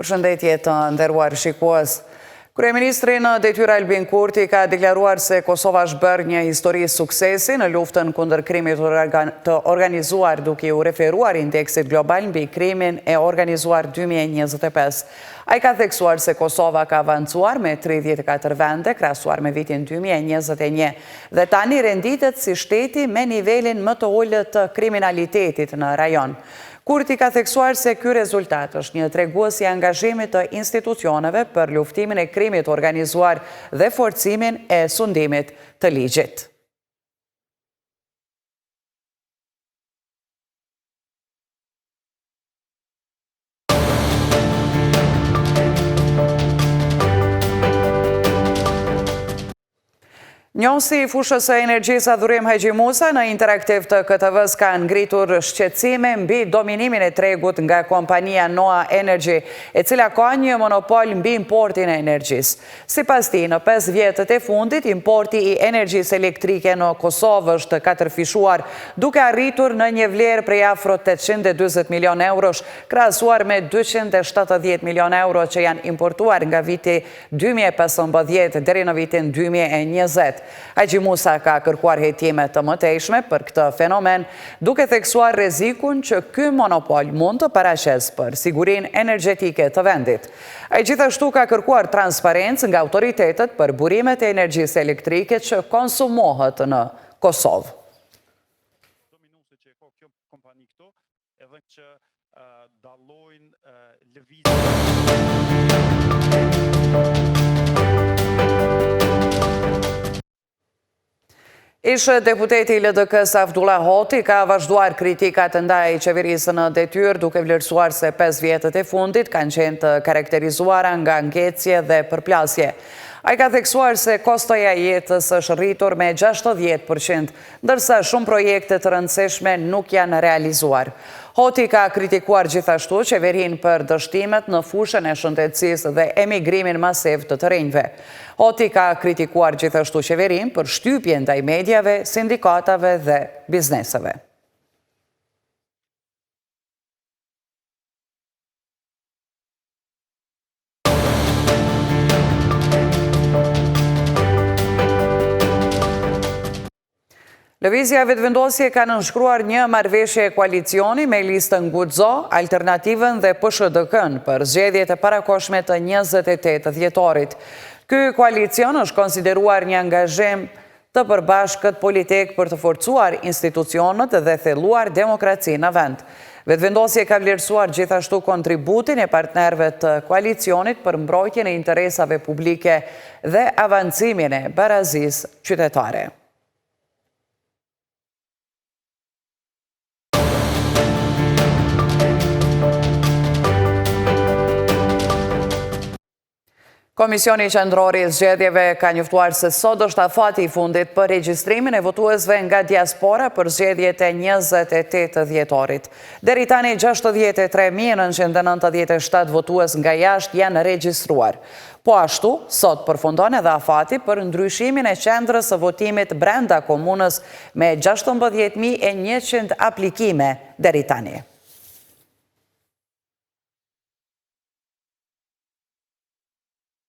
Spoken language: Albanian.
Përshëndetje të nderuar shikues. Kryeministri në detyrë Albin Kurti ka deklaruar se Kosova është bërë një histori suksesi në luftën kundër krimit të organizuar, duke u referuar indeksit global mbi krimin e organizuar 2025. Ai ka theksuar se Kosova ka avancuar me 34 vende krahasuar me vitin 2021 dhe tani renditet si shteti me nivelin më të ulët të kriminalitetit në rajon. Kurti ka theksuar se ky rezultat është një tregues i angazhimit të institucioneve për luftimin e krimit organizuar dhe forcimin e sundimit të ligjit. Njohësi i fushës së energjisë Adhurim Haxhi Musa në interaktiv të KTV-s ka ngritur shqetësime mbi dominimin e tregut nga kompania Noa Energy, e cila ka një monopol mbi importin e energjisë. Sipas tij, në 5 vjetët e fundit, importi i energjisë elektrike në Kosovë është katërfishuar, duke arritur në një vlerë prej afro 840 milion eurosh, krahasuar me 270 milion euro që janë importuar nga viti 2015 deri në vitin 2020. Haxhi Musa ka kërkuar hetime të mëtejshme për këtë fenomen, duke theksuar rrezikun që ky monopol mund të paraqesë për sigurinë energjetike të vendit. Ai gjithashtu ka kërkuar transparencë nga autoritetet për burimet e energjisë elektrike që konsumohet në Kosovë. Ish deputeti i LDK-s Avdullah Hoti ka vazhduar kritikat ndaj qeverisë në detyrë, duke vlerësuar se 5 vjetët e fundit kanë qenë të karakterizuara nga ngecje dhe përplasje. Ai ka theksuar se kostoja e jetës është rritur me 60%, ndërsa shumë projekte të rëndësishme nuk janë realizuar. Hoti ka kritikuar gjithashtu qeverinë për dështimet në fushën e shëndetësisë dhe emigrimin masiv të rinjve. Hoti ka kritikuar gjithashtu qeverinë për shtypjen ndaj mediave, sindikatave dhe bizneseve. Lëvizja Vetëvendosje ka nënshkruar një marrëveshje koalicioni me listën Guxo, Alternativën dhe PSHDK-n për zgjedhjet e parakohshme të 28 dhjetorit. Ky koalicion është konsideruar një angazhim të përbashkët politik për të forcuar institucionet dhe thelluar demokracinë në vend. Vetëvendosje ka vlerësuar gjithashtu kontributin e partnerëve të koalicionit për mbrojtjen e interesave publike dhe avancimin e barazisë qytetare. Komisioni Qendror i Zgjedhjeve ka njoftuar se sot është afati i fundit për regjistrimin e votuesve nga diaspora për zgjedhjet e 28 dhjetorit. Deri tani 63.997 votues nga jashtë janë regjistruar. Po ashtu, sot përfundon edhe afati për ndryshimin e qendrës së votimit brenda komunës me 16.100 aplikime deri tani.